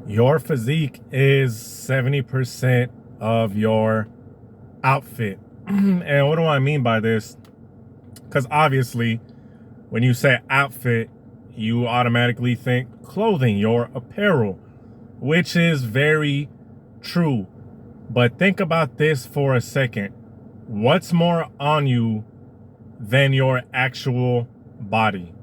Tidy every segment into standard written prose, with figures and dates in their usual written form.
Your physique is 70% of your outfit. And what do I mean by this? Because obviously, when you say outfit, you automatically think clothing, your apparel, which is very true. But think about this for a second. What's more on you than your actual body?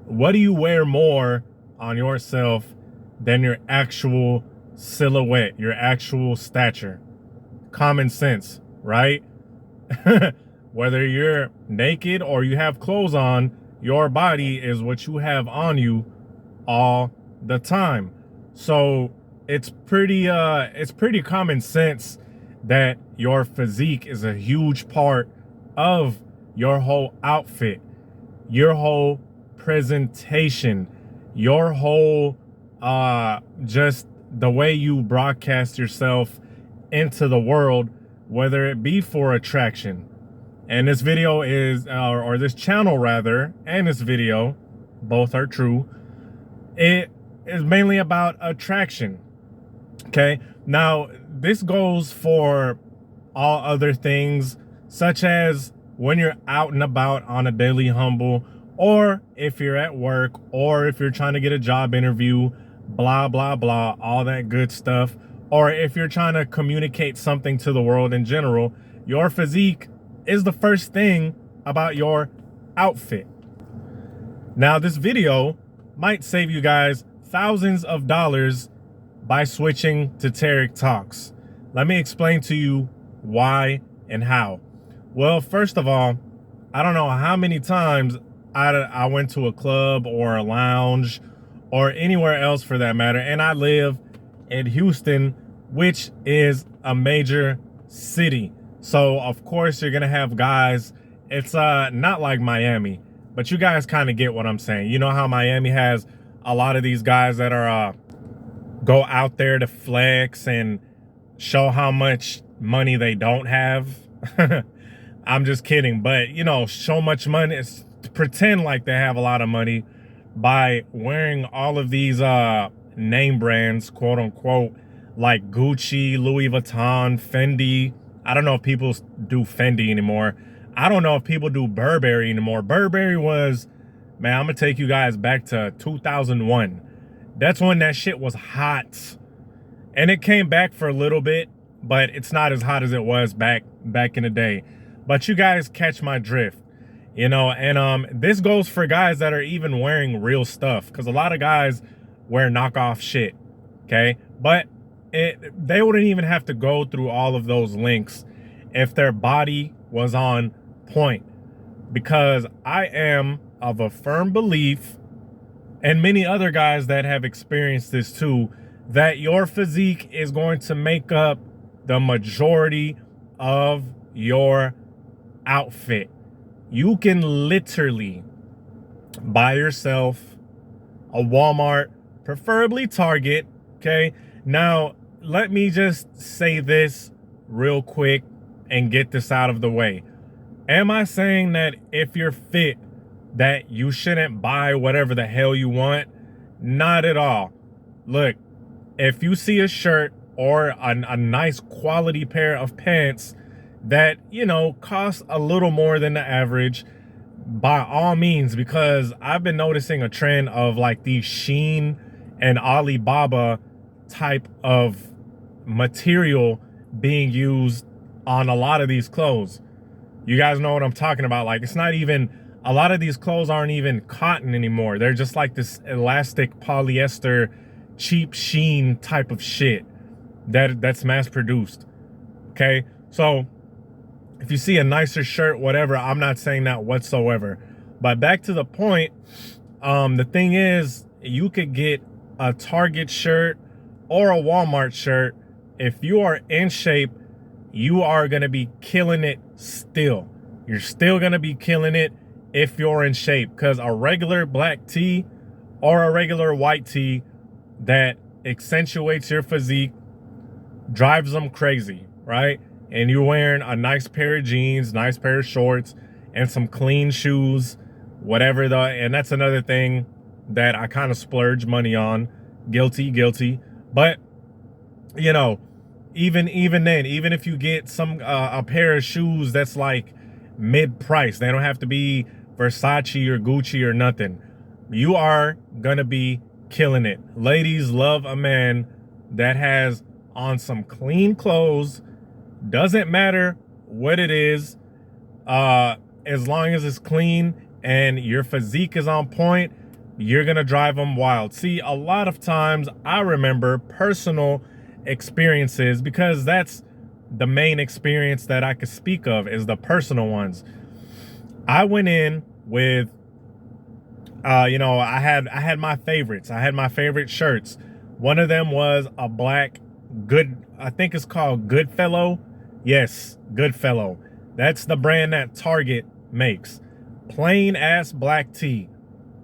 What do you wear more on yourself than your actual silhouette, your actual stature? Common sense, right? Whether you're naked or you have clothes on, your body is what you have on you all the time. So it's pretty common sense that your physique is a huge part of your whole outfit, your whole presentation, your whole just the way you broadcast yourself into the world, whether it be for attraction. And this video is or this channel rather, and this video, both are true, it is mainly about attraction. Okay, now this goes for all other things, such as when you're out and about on a daily humble, or if you're at work, or if you're trying to get a job interview, blah blah blah, all that good stuff, or if you're trying to communicate something to the world in general. Your physique is the first thing about your outfit. Now this video might save you guys thousands of dollars by switching to Tarik Talks. Let me explain to you why and how. Well, first of all, I don't know how many times I went to a club or a lounge or anywhere else for that matter, and I live in Houston, which is a major city. So of course you're gonna have guys. It's not like Miami, but you guys kind of get what I'm saying. You know how Miami has a lot of these guys that are go out there to flex and show how much money they don't have. I'm just kidding, but you know, so much money is to pretend like they have a lot of money by wearing all of these name brands, quote unquote, like Gucci, Louis Vuitton, Fendi. I don't know if people do Fendi anymore. I don't know if people do Burberry anymore. Burberry was, man, I'm gonna take you guys back to 2001. That's when that shit was hot. And it came back for a little bit, but it's not as hot as it was back in the day. But you guys catch my drift, you know. And this goes for guys that are even wearing real stuff, because a lot of guys wear knockoff shit, okay? But they wouldn't even have to go through all of those links if their body was on point. Because I am of a firm belief, and many other guys that have experienced this too, that your physique is going to make up the majority of your outfit. You can literally buy yourself a Walmart, preferably Target, okay? Now, let me just say this real quick and get this out of the way. Am I saying that if you're fit, that you shouldn't buy whatever the hell you want? Not at all. Look, if you see a shirt or a nice quality pair of pants that, you know, cost a little more than the average, by all means, because I've been noticing a trend of like these Shein and Alibaba type of material being used on a lot of these clothes. You guys know what I'm talking about. Like, it's not even, a lot of these clothes aren't even cotton anymore. They're just like this elastic polyester, cheap Shein type of shit that's mass produced. Okay, so if you see a nicer shirt, whatever, I'm not saying that whatsoever. But back to the point, the thing is, you could get a Target shirt or a Walmart shirt. If you are in shape, you are going to be killing it still. You're still going to be killing it if you're in shape, because a regular black tee or a regular white tee that accentuates your physique drives them crazy, right? And you're wearing a nice pair of jeans, nice pair of shorts, and some clean shoes, whatever and that's another thing that I kind of splurge money on. Guilty. But, you know, even then, even if you get some a pair of shoes that's like mid-price, they don't have to be Versace or Gucci or nothing, you are gonna be killing it. Ladies love a man that has on some clean clothes. Doesn't matter what it is, as long as it's clean and your physique is on point, you're gonna drive them wild. See, a lot of times I remember personal experiences, because that's the main experience that I could speak of, is the personal ones. I went in with you know, I had my favorites. I had my favorite shirts. One of them was a black I think it's called Goodfellow. Yes, Goodfellow. That's the brand that Target makes. Plain ass black tee.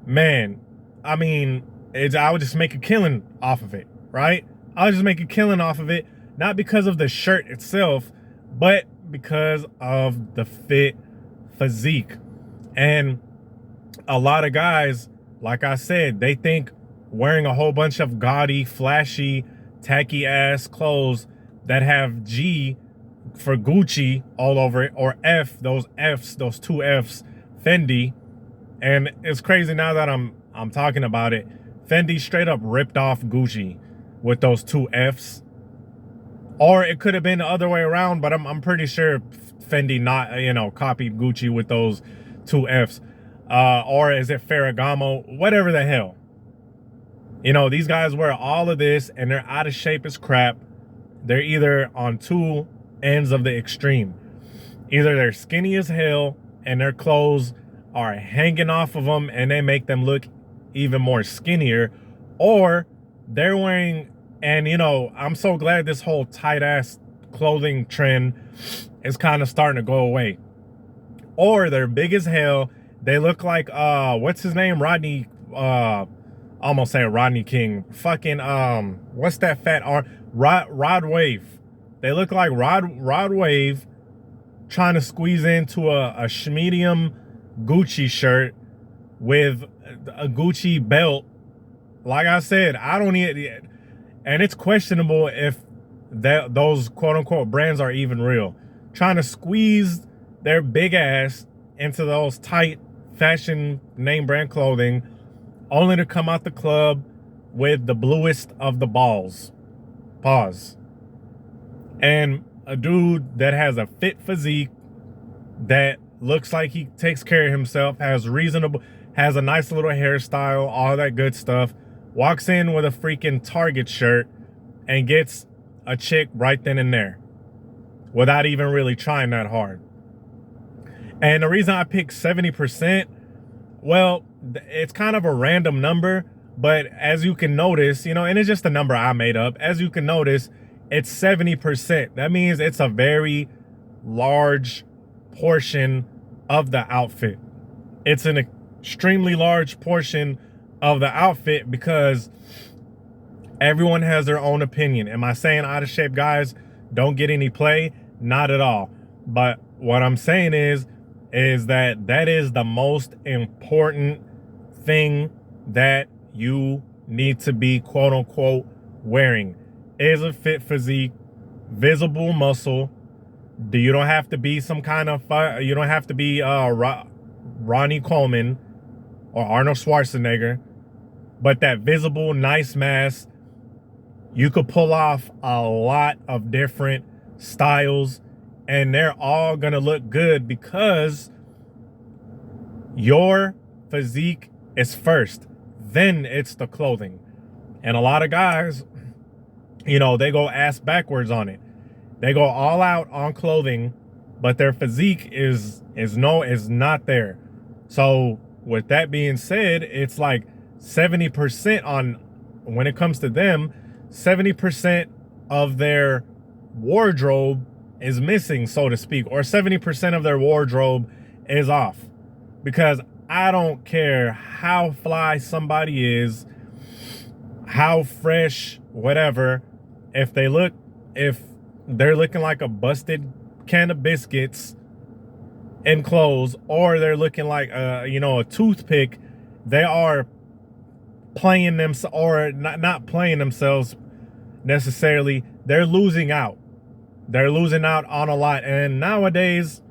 Man, I mean, I would just make a killing off of it, right? I would just make a killing off of it, not because of the shirt itself, but because of the fit, physique. And a lot of guys, like I said, they think wearing a whole bunch of gaudy, flashy, tacky ass clothes that have G for Gucci all over it, or F, those two F's, Fendi. And it's crazy now that I'm talking about it. Fendi straight up ripped off Gucci with those two F's. Or it could have been the other way around, but I'm pretty sure Fendi not, you know, copied Gucci with those two F's. Or is it Ferragamo? Whatever the hell. You know, these guys wear all of this and they're out of shape as crap. They're either on two ends of the extreme. Either they're skinny as hell and their clothes are hanging off of them and they make them look even more skinnier, or they're wearing, and you know, I'm so glad this whole tight ass clothing trend is kind of starting to go away. Or they're big as hell. They look like what's his name? Rodney, almost saying Rodney King. Fucking what's that fat Rod Wave. They look like Rod Wave trying to squeeze into a schmedium Gucci shirt with a Gucci belt. Like I said, I don't need, and it's questionable if those quote unquote brands are even real. Trying to squeeze their big ass into those tight fashion name brand clothing, only to come out the club with the bluest of the balls. Pause. And a dude that has a fit physique, that looks like he takes care of himself, has a nice little hairstyle, all that good stuff, walks in with a freaking Target shirt and gets a chick right then and there without even really trying that hard. And the reason I picked 70%, well, it's kind of a random number, but as you can notice, you know, and it's just a number I made up. As you can notice, it's 70%. That means it's a very large portion of the outfit. It's an extremely large portion of the outfit because everyone has their own opinion. Am I saying out of shape guys don't get any play? Not at all. But what I'm saying is that is the most important thing that you need to be quote unquote wearing, is a fit physique, visible muscle. You don't have to be some kind of, you don't have to be Ronnie Coleman or Arnold Schwarzenegger, but that visible, nice mass. You could pull off a lot of different styles and they're all gonna look good because your physique is first, then it's the clothing. And a lot of guys, you know, they go ass backwards on it. They go all out on clothing, but their physique is not there. So with that being said, it's like 70% on, when it comes to them, 70% of their wardrobe is missing, so to speak, or 70% of their wardrobe is off. Because I don't care how fly somebody is, how fresh, whatever, if they're looking like a busted can of biscuits in clothes, or they're looking like you know, a toothpick, they are playing them, or not playing themselves, necessarily, they're losing out. They're losing out on a lot. And nowadays,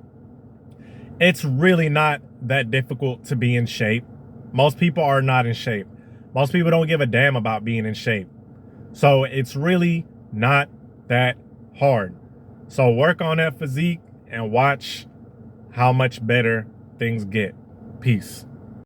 it's really not that difficult to be in shape. Most people are not in shape. Most people don't give a damn about being in shape. So it's really not that hard. So work on that physique and watch how much better things get. Peace.